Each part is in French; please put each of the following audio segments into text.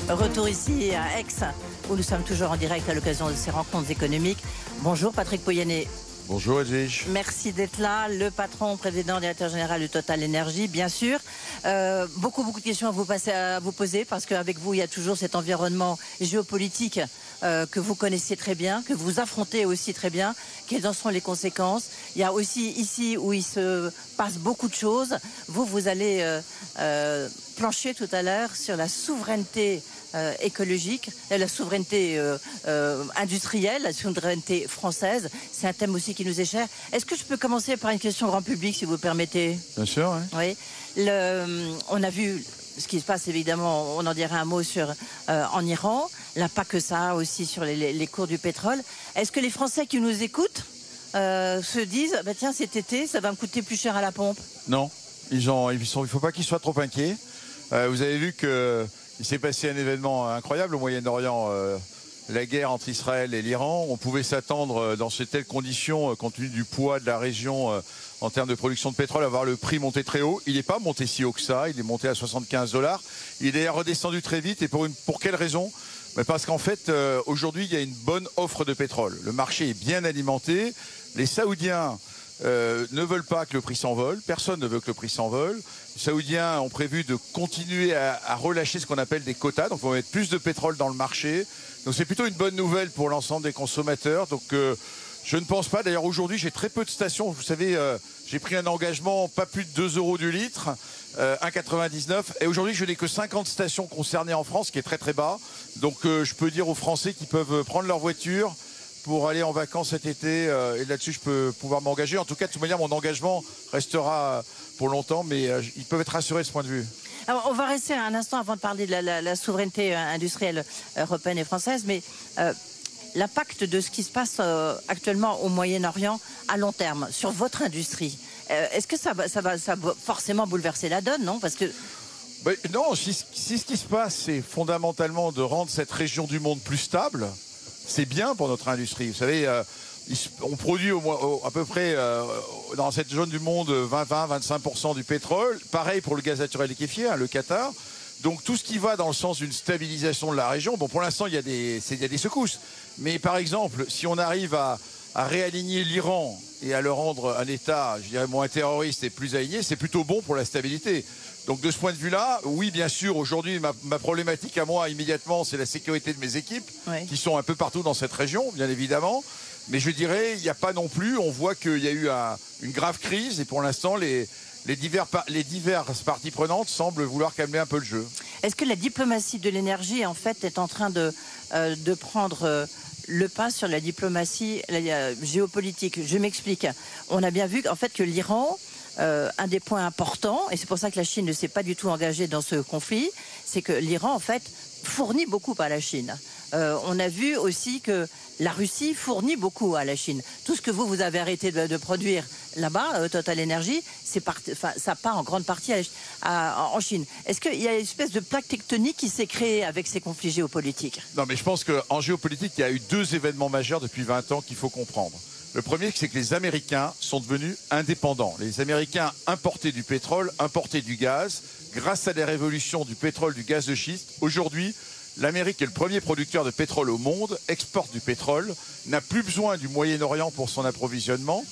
Retour ici à Aix, où nous sommes toujours en direct à l'occasion de ces rencontres économiques. Bonjour Patrick Pouyanné. Bonjour Edwige. Merci d'être là, le patron, président, directeur général de Total Énergie, bien sûr. Beaucoup de questions à vous poser, parce qu'avec vous, il y a toujours cet environnement géopolitique que vous connaissez très bien, que vous affrontez aussi très bien. Quelles en sont les conséquences? Il y a aussi ici où il se passe beaucoup de choses. Vous allez plancher tout à l'heure sur la souveraineté écologique, la souveraineté industrielle, la souveraineté française. C'est un thème aussi qui nous est cher. Est-ce que je peux commencer par une question grand public, si vous permettez? Bien sûr, oui. Oui. On a vu ce qui se passe, évidemment, on en dirait un mot sur en Iran, l'impact que ça a aussi sur les cours du pétrole. Est-ce que les Français qui nous écoutent se disent, bah, tiens, cet été, ça va me coûter plus cher à la pompe? Non, il ne faut pas qu'ils soient trop inquiets. Vous avez vu qu'il s'est passé un événement incroyable au Moyen-Orient, la guerre entre Israël et l'Iran. On pouvait s'attendre dans ces telles conditions, compte tenu du poids de la région en termes de production de pétrole, à voir le prix monter très haut. Il n'est pas monté si haut que ça, il est monté à 75 $. Il est redescendu très vite, et pour quelle raison? Parce qu'en fait, aujourd'hui, il y a une bonne offre de pétrole. Le marché est bien alimenté. Les Saoudiens ne veulent pas que le prix s'envole. Personne ne veut que le prix s'envole. Les Saoudiens ont prévu de continuer à relâcher ce qu'on appelle des quotas. Donc, on va mettre plus de pétrole dans le marché. Donc, c'est plutôt une bonne nouvelle pour l'ensemble des consommateurs. Donc, je ne pense pas. D'ailleurs, aujourd'hui, j'ai très peu de stations. Vous savez, j'ai pris un engagement, pas plus de 2 € du litre, 1,99. Et aujourd'hui, je n'ai que 50 stations concernées en France, ce qui est très, très bas. Donc, je peux dire aux Français qu'ils peuvent prendre leur voiture pour aller en vacances cet été, et là-dessus je peux pouvoir m'engager. En tout cas, de toute manière, mon engagement restera pour longtemps, mais ils peuvent être rassurés de ce point de vue. Alors, on va rester un instant avant de parler de la souveraineté industrielle européenne et française, mais l'impact de ce qui se passe actuellement au Moyen-Orient à long terme sur votre industrie, est-ce que ça va forcément bouleverser la donne, non? Parce que non, si ce qui se passe, c'est fondamentalement de rendre cette région du monde plus stable, c'est bien pour notre industrie. Vous savez, on produit à peu près dans cette zone du monde 20-25% du pétrole. Pareil pour le gaz naturel liquéfié, le Qatar. Donc tout ce qui va dans le sens d'une stabilisation de la région. Bon, pour l'instant, il y a des secousses. Mais par exemple, si on arrive à réaligner l'Iran et à le rendre un État, je dirais, moins terroriste et plus aligné, c'est plutôt bon pour la stabilité. Donc de ce point de vue-là, oui, bien sûr, aujourd'hui, ma problématique à moi, immédiatement, c'est la sécurité de mes équipes, oui, qui sont un peu partout dans cette région, bien évidemment. Mais je dirais, il n'y a pas non plus, on voit qu'il y a eu une grave crise, et pour l'instant, les diverses parties prenantes semblent vouloir calmer un peu le jeu. Est-ce que la diplomatie de l'énergie, en fait, est en train de prendre le pas sur la diplomatie géopolitique? Je m'explique. On a bien vu en fait que l'Iran, un des points importants, et c'est pour ça que la Chine ne s'est pas du tout engagée dans ce conflit, c'est que l'Iran, en fait, fournit beaucoup à la Chine. On a vu aussi que la Russie fournit beaucoup à la Chine. Tout ce que vous avez arrêté de produire là-bas, Total Énergie, ça part en grande partie en Chine. Est-ce qu'il y a une espèce de plaque tectonique qui s'est créée avec ces conflits géopolitiques? Non, mais je pense qu'en géopolitique, il y a eu 2 événements majeurs depuis 20 ans qu'il faut comprendre. Le premier, c'est que les Américains sont devenus indépendants. Les Américains importaient du pétrole, importaient du gaz. Grâce à des révolutions du pétrole, du gaz de schiste, aujourd'hui, l'Amérique est le premier producteur de pétrole au monde, exporte du pétrole, n'a plus besoin du Moyen-Orient pour son approvisionnement.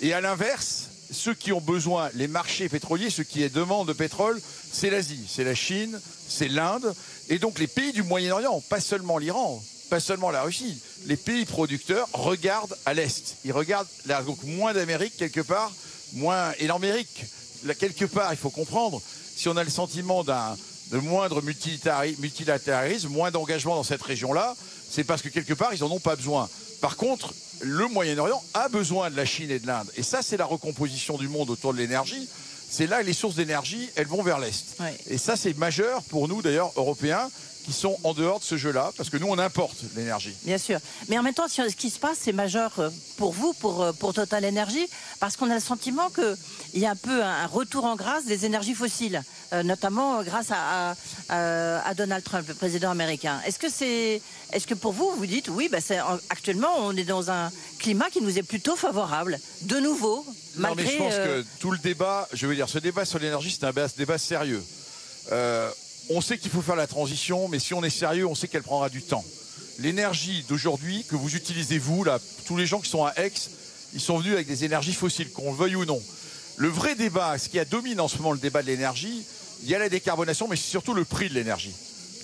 Et à l'inverse, ceux qui ont besoin, les marchés pétroliers, ceux qui demandent de pétrole, c'est l'Asie, c'est la Chine, c'est l'Inde. Et donc les pays du Moyen-Orient, pas seulement l'Iran, pas seulement la Russie, les pays producteurs regardent à l'Est. Ils regardent là, donc moins d'Amérique quelque part, moins. Et l'Amérique, là quelque part, il faut comprendre, si on a le sentiment de moindre multilatéralisme, moins d'engagement dans cette région-là, c'est parce que quelque part, ils n'en ont pas besoin. Par contre, le Moyen-Orient a besoin de la Chine et de l'Inde. Et ça, c'est la recomposition du monde autour de l'énergie. C'est là que les sources d'énergie, elles vont vers l'Est. Oui. Et ça, c'est majeur pour nous, d'ailleurs, Européens, qui sont en dehors de ce jeu-là, parce que nous, on importe l'énergie. Bien sûr. Mais en même temps, ce qui se passe, c'est majeur pour vous, pour Total Énergie, parce qu'on a le sentiment qu'il y a un peu un retour en grâce des énergies fossiles, notamment grâce à Donald Trump, le président américain. Est-ce que pour vous, vous dites, oui, actuellement, on est dans un climat qui nous est plutôt favorable, de nouveau, malgré... Non, mais je pense que tout le débat, je veux dire, ce débat sur l'énergie, c'est un débat sérieux. on sait qu'il faut faire la transition, mais si on est sérieux, on sait qu'elle prendra du temps. L'énergie d'aujourd'hui que vous utilisez, vous, là, tous les gens qui sont à Aix, ils sont venus avec des énergies fossiles, qu'on le veuille ou non. Le vrai débat, ce qui domine en ce moment le débat de l'énergie, il y a la décarbonation, mais c'est surtout le prix de l'énergie.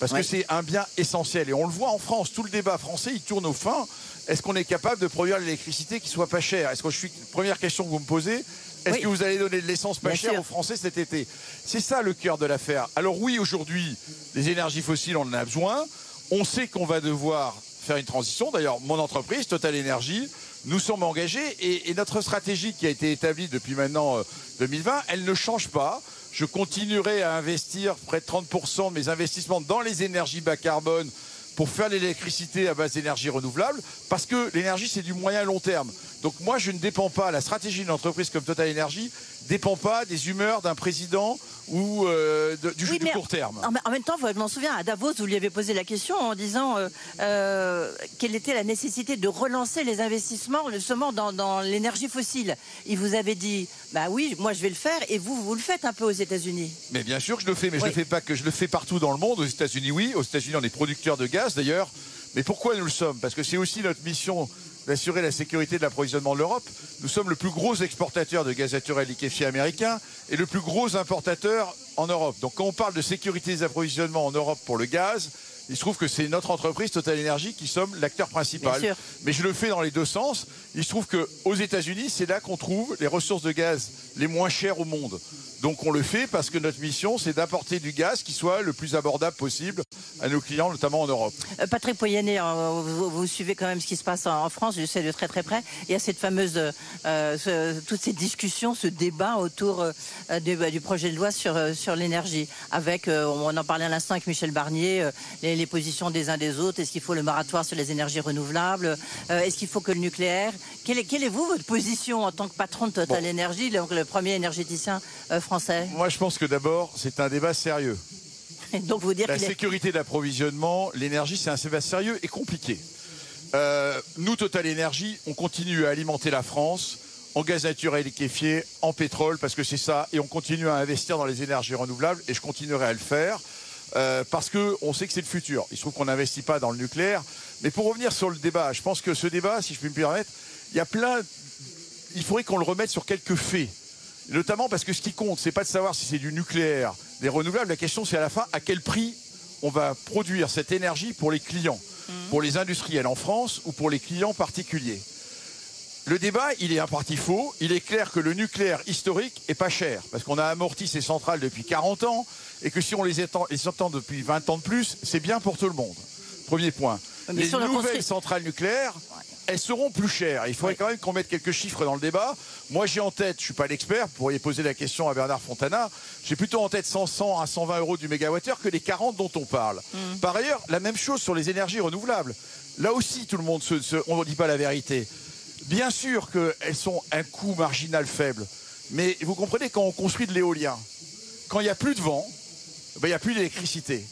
Parce que c'est un bien essentiel. Et on le voit en France, tout le débat français, il tourne au fin. Est-ce qu'on est capable de produire l'électricité qui soit pas chère? Est-ce que première question que vous me posez, est-ce que vous allez donner de l'essence pas chère aux Français cet été? C'est ça le cœur de l'affaire. Alors oui, aujourd'hui, les énergies fossiles, on en a besoin. On sait qu'on va devoir faire une transition. D'ailleurs, mon entreprise, Total Energy, nous sommes engagés et notre stratégie qui a été établie depuis maintenant 2020, elle ne change pas. Je continuerai à investir près de 30% de mes investissements dans les énergies bas carbone pour faire l'électricité à base d'énergie renouvelable, parce que l'énergie, c'est du moyen long terme. Donc moi, je ne dépends pas, la stratégie d'une entreprise comme Total Energy ne dépend pas des humeurs d'un président ou du court terme. En même temps, je m'en souviens, à Davos, vous lui avez posé la question en disant quelle était la nécessité de relancer les investissements justement dans l'énergie fossile. Il vous avait dit, bah oui, moi je vais le faire, et vous le faites un peu aux États-Unis. Mais bien sûr que je le fais, mais je ne le fais pas que, je le fais partout dans le monde. Aux États-Unis, oui. Aux États-Unis, on est producteurs de gaz d'ailleurs. Mais pourquoi nous le sommes? Parce que c'est aussi notre mission d'assurer la sécurité de l'approvisionnement de l'Europe. Nous sommes le plus gros exportateur de gaz naturel liquéfié américain et le plus gros importateur en Europe. Donc quand on parle de sécurité des approvisionnements en Europe pour le gaz, il se trouve que c'est notre entreprise Total Energy qui sommes l'acteur principal. Mais je le fais dans les deux sens. Il se trouve qu'aux États-Unis, c'est là qu'on trouve les ressources de gaz les moins chères au monde. Donc on le fait parce que notre mission, c'est d'apporter du gaz qui soit le plus abordable possible à nos clients, notamment en Europe. Patrick Pouyanné, vous suivez quand même ce qui se passe en France, je sais de très très près. Il y a cette fameuse, toutes ces discussions, ce débat autour du projet de loi sur l'énergie. Avec, on en parlait à l'instant avec Michel Barnier, les positions des uns des autres. Est-ce qu'il faut le moratoire sur les énergies renouvelables? Est-ce qu'il faut que le nucléaire? Quelle est votre position en tant que patron de Total Energy, le premier énergéticien français? Moi, je pense que d'abord, c'est un débat sérieux. Donc vous dire la sécurité d'approvisionnement, l'énergie, c'est un débat sérieux et compliqué. Nous, Total Energy, on continue à alimenter la France en gaz naturel liquéfié, en pétrole, parce que c'est ça, et on continue à investir dans les énergies renouvelables, et je continuerai à le faire, parce qu'on sait que c'est le futur. Il se trouve qu'on n'investit pas dans le nucléaire. Mais pour revenir sur le débat, je pense que ce débat, si je puis me permettre, il faudrait qu'on le remette sur quelques faits. Notamment parce que ce qui compte, c'est pas de savoir si c'est du nucléaire, des renouvelables. La question, c'est à la fin à quel prix on va produire cette énergie pour les clients, pour les industriels en France ou pour les clients particuliers. Le débat, il est un parti faux. Il est clair que le nucléaire historique est pas cher parce qu'on a amorti ces centrales depuis 40 ans et que si on les entend depuis 20 ans de plus, c'est bien pour tout le monde. Premier point. Mais les nouvelles centrales nucléaires, elles seront plus chères. Il faudrait quand même qu'on mette quelques chiffres dans le débat. Moi, j'ai en tête, je ne suis pas l'expert, vous pourriez poser la question à Bernard Fontana, j'ai plutôt en tête 100 à 120 euros du mégawattheure que les 40 dont on parle. Par ailleurs, la même chose sur les énergies renouvelables. Là aussi, tout le monde, on ne dit pas la vérité. Bien sûr qu'elles sont un coût marginal faible. Mais vous comprenez, quand on construit de l'éolien, quand il n'y a plus de vent, il n'y a plus d'électricité.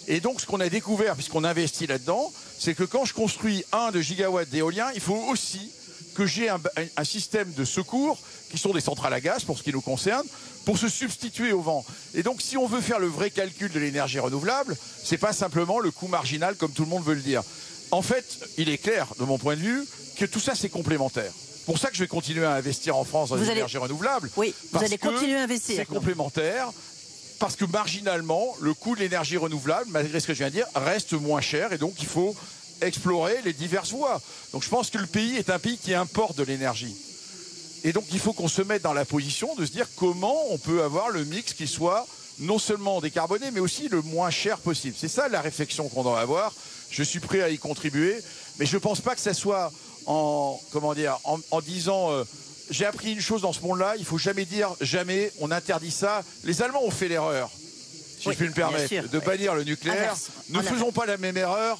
Et donc, ce qu'on a découvert, puisqu'on investit là-dedans, c'est que quand je construis 1 gigawatt d'éolien, il faut aussi que j'ai un système de secours, qui sont des centrales à gaz, pour ce qui nous concerne, pour se substituer au vent. Et donc, si on veut faire le vrai calcul de l'énergie renouvelable, c'est pas simplement le coût marginal, comme tout le monde veut le dire. En fait, il est clair, de mon point de vue, que tout ça, c'est complémentaire. C'est pour ça que je vais continuer à investir en France dans les énergies renouvelables. Oui, vous allez continuer à investir. C'est complémentaire. Parce que marginalement, le coût de l'énergie renouvelable, malgré ce que je viens de dire, reste moins cher et donc il faut explorer les diverses voies. Donc je pense que le pays est un pays qui importe de l'énergie. Et donc il faut qu'on se mette dans la position de se dire comment on peut avoir le mix qui soit non seulement décarboné, mais aussi le moins cher possible. C'est ça la réflexion qu'on doit avoir. Je suis prêt à y contribuer, mais je ne pense pas que ça soit en disant... j'ai appris une chose dans ce monde-là, il ne faut jamais dire jamais, on interdit ça. Les Allemands ont fait l'erreur, si je puis me permettre, de bannir le nucléaire. Ne faisons pas la même erreur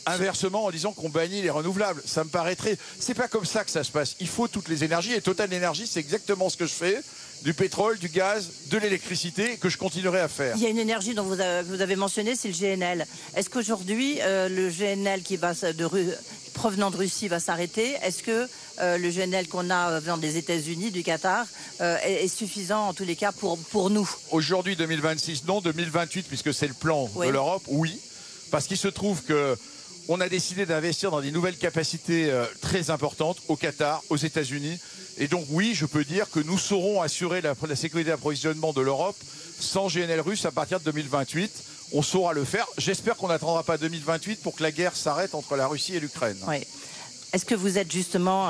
inversement en disant qu'on bannit les renouvelables. Ça me paraîtrait... C'est pas comme ça que ça se passe. Il faut toutes les énergies et Total Energy, c'est exactement ce que je fais. Du pétrole, du gaz, de l'électricité que je continuerai à faire. Il y a une énergie dont vous avez mentionné, c'est le GNL. Est-ce qu'aujourd'hui, le GNL qui provenant de Russie va s'arrêter? Est-ce que le GNL qu'on a venant des États-Unis, du Qatar, est suffisant en tous les cas pour nous? Aujourd'hui, 2026, non. 2028, puisque c'est le plan de l'Europe, oui. Parce qu'il se trouve qu'on a décidé d'investir dans des nouvelles capacités très importantes au Qatar, aux États-Unis. Et donc, oui, je peux dire que nous saurons assurer la sécurité d'approvisionnement de l'Europe sans GNL russe à partir de 2028. On saura le faire. J'espère qu'on n'attendra pas 2028 pour que la guerre s'arrête entre la Russie et l'Ukraine. Oui. Est-ce que vous êtes justement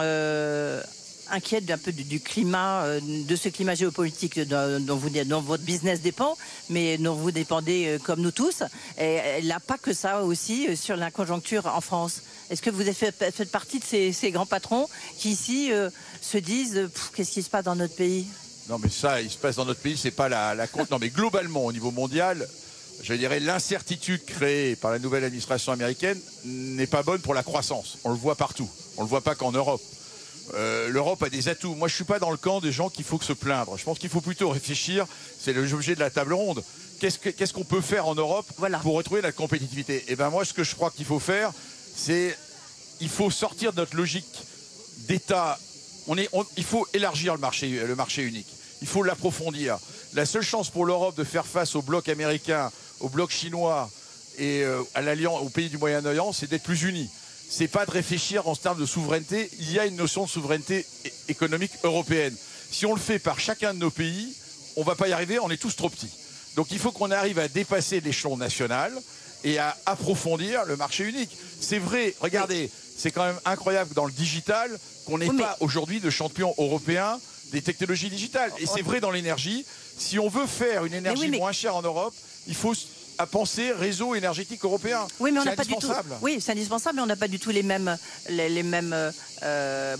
inquiète un peu du climat, de ce climat géopolitique dont votre business dépend, mais dont vous dépendez comme nous tous? Et il n'y a pas que ça aussi sur la conjoncture en France. Est-ce que vous faites partie de ces grands patrons qui ici se disent qu'est-ce qui se passe dans notre pays? Non, mais ça, il se passe dans notre pays, c'est pas la compte. Non, mais globalement, au niveau mondial, je dirais l'incertitude créée par la nouvelle administration américaine n'est pas bonne pour la croissance. On le voit partout. On le voit pas qu'en Europe. L'Europe a des atouts. Moi, je suis pas dans le camp des gens qu'il faut se plaindre. Je pense qu'il faut plutôt réfléchir. C'est l'objet de la table ronde. Qu'est-ce qu'on peut faire en Europe pour retrouver notre compétitivité? Et ben moi, ce que je crois qu'il faut faire, c'est il faut sortir de notre logique d'État. Il faut élargir le marché unique. Il faut l'approfondir. La seule chance pour l'Europe de faire face au bloc américain, au bloc chinois et à l'alliance, aux pays du Moyen-Orient, c'est d'être plus unis. C'est pas de réfléchir en termes de souveraineté. Il y a une notion de souveraineté économique européenne. Si on le fait par chacun de nos pays, on va pas y arriver, on est tous trop petits. Donc il faut qu'on arrive à dépasser l'échelon national et à approfondir le marché unique. C'est vrai, regardez, c'est quand même incroyable dans le digital qu'on n'ait pas aujourd'hui de champion européen des technologies digitales. Et c'est vrai dans l'énergie. Si on veut faire une énergie moins chère en Europe, il faut penser réseau énergétique européen. Oui, mais on n'a pas du tout. Oui, c'est indispensable, mais on n'a pas du tout les mêmes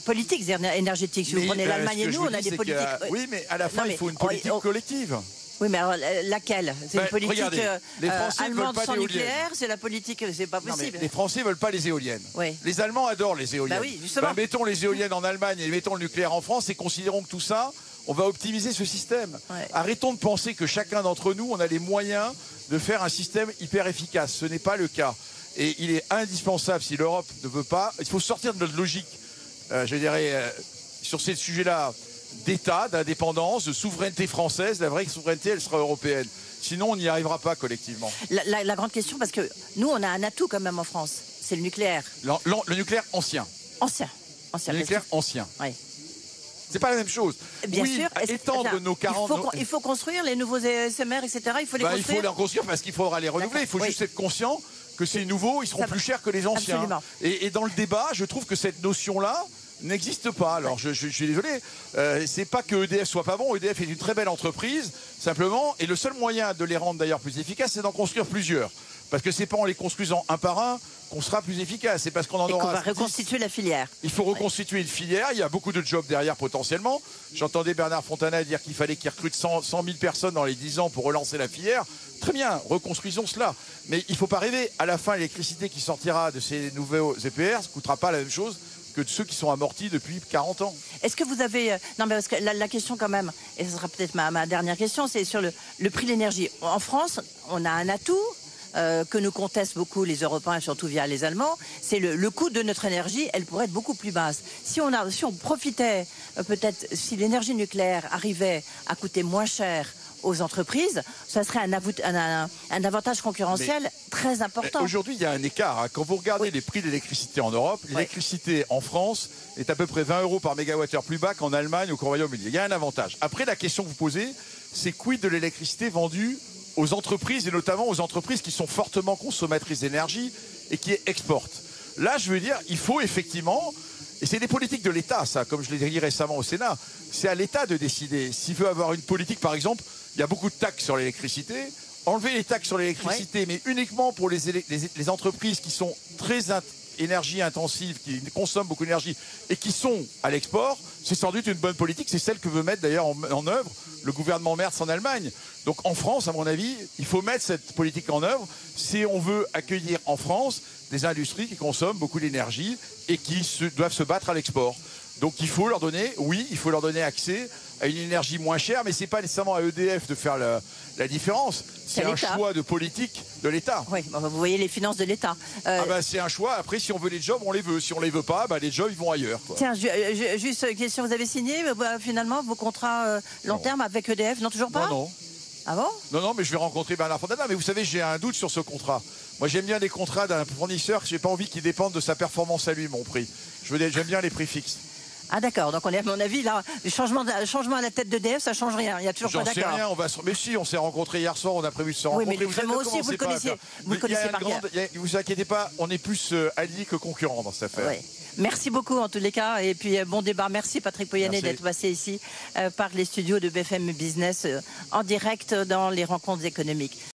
politiques énergétiques. Si vous prenez l'Allemagne et nous, on a des politiques. Oui, mais à la fin, il faut une politique collective. Oui, mais alors laquelle? C'est une politique les Français allemande veulent pas sans nucléaire? C'est la politique, c'est pas possible. Non, mais les Français veulent pas les éoliennes. Oui. Les Allemands adorent les éoliennes. Bah oui, justement. Mettons les éoliennes en Allemagne et mettons le nucléaire en France et considérons que tout ça, on va optimiser ce système. Ouais. Arrêtons de penser que chacun d'entre nous, on a les moyens de faire un système hyper efficace. Ce n'est pas le cas. Et il est indispensable, si l'Europe ne veut pas, il faut sortir de notre logique, je dirais, sur ces sujets-là, d'État, d'indépendance, de souveraineté française. La vraie souveraineté, elle sera européenne. Sinon, on n'y arrivera pas collectivement. La grande question, parce que nous, on a un atout quand même en France, c'est le nucléaire. Le nucléaire ancien. Ancien. Le nucléaire ancien. Oui. C'est pas la même chose. Bien sûr. Étendre nos 40... Il faut construire les nouveaux SMR, etc. Il faut les construire. Il faut les construire parce qu'il faudra les renouveler. Il faut juste être conscient que ces nouveaux, ils seront plus chers que les anciens. Absolument. Et dans le débat, je trouve que cette notion-là n'existe pas. Alors je suis désolé, c'est pas que EDF soit pas bon, EDF est une très belle entreprise, simplement, et le seul moyen de les rendre d'ailleurs plus efficaces, c'est d'en construire plusieurs. Parce que c'est pas en les construisant un par un qu'on sera plus efficace, c'est parce qu'on en aura... qu'on va reconstituer la filière. Il faut reconstituer une filière, il y a beaucoup de jobs derrière potentiellement. J'entendais Bernard Fontana dire qu'il fallait qu'il recrute 100 000 personnes dans les 10 ans pour relancer la filière. Très bien, reconstruisons cela. Mais il ne faut pas rêver, à la fin, l'électricité qui sortira de ces nouveaux EPR ne coûtera pas la même chose que de ceux qui sont amortis depuis 40 ans. Est-ce que vous avez... Non, mais parce que la question quand même, et ce sera peut-être ma dernière question, c'est sur le prix de l'énergie. En France, on a un atout que nous contestent beaucoup les Européens, surtout via les Allemands, c'est le coût de notre énergie, elle pourrait être beaucoup plus basse. Si on profitait, peut-être, si l'énergie nucléaire arrivait à coûter moins cher aux entreprises, ça serait un avantage concurrentiel très important. Aujourd'hui, il y a un écart. Hein. Quand vous regardez les prix de l'électricité en Europe, l'électricité en France est à peu près 20 € par mégawattheure plus bas qu'en Allemagne ou qu'au Royaume-Uni. Il y a un avantage. Après, la question que vous posez, c'est quid de l'électricité vendue aux entreprises, et notamment aux entreprises qui sont fortement consommatrices d'énergie et qui exportent. Là, je veux dire, il faut effectivement... Et c'est des politiques de l'État, ça, comme je l'ai dit récemment au Sénat. C'est à l'État de décider. S'il veut avoir une politique, par exemple, il y a beaucoup de taxes sur l'électricité. Enlever les taxes sur l'électricité, mais uniquement pour les entreprises qui sont très énergie intensive, qui consomment beaucoup d'énergie et qui sont à l'export, c'est sans doute une bonne politique. C'est celle que veut mettre d'ailleurs en œuvre le gouvernement Merz en Allemagne. Donc en France, à mon avis, il faut mettre cette politique en œuvre si on veut accueillir en France des industries qui consomment beaucoup d'énergie et qui doivent se battre à l'export. Donc il faut leur donner, oui, il faut leur donner accès à une énergie moins chère, mais c'est pas nécessairement à EDF de faire la différence. C'est un choix de politique de l'État. Oui, vous voyez les finances de l'État. C'est un choix. Après, si on veut les jobs, on les veut. Si on les veut pas, les jobs, ils vont ailleurs, quoi. Tiens, juste une question. Vous avez signé finalement vos contrats long terme avec EDF? Non, toujours pas? Non. Ah bon? Non, mais je vais rencontrer Bernard Fontana. Mais vous savez, j'ai un doute sur ce contrat. Moi, j'aime bien les contrats d'un fournisseur. J'ai pas envie qu'ils dépendent de sa performance à lui, mon prix. J'aime bien les prix fixes. Ah d'accord, donc on est à mon avis là, le changement à la tête d'EDF, ça change rien, il n'y a toujours pas d'accord. J'en sais rien, mais si, on s'est rencontrés hier soir, on a prévu de se rencontrer. Oui, mais moi aussi, vous le connaissez par cœur. Vous inquiétez pas, on est plus alliés que concurrents dans cette affaire. Oui. Merci beaucoup en tous les cas, et puis bon débat. Merci Patrick Pouyanné d'être passé ici par les studios de BFM Business en direct dans les rencontres économiques.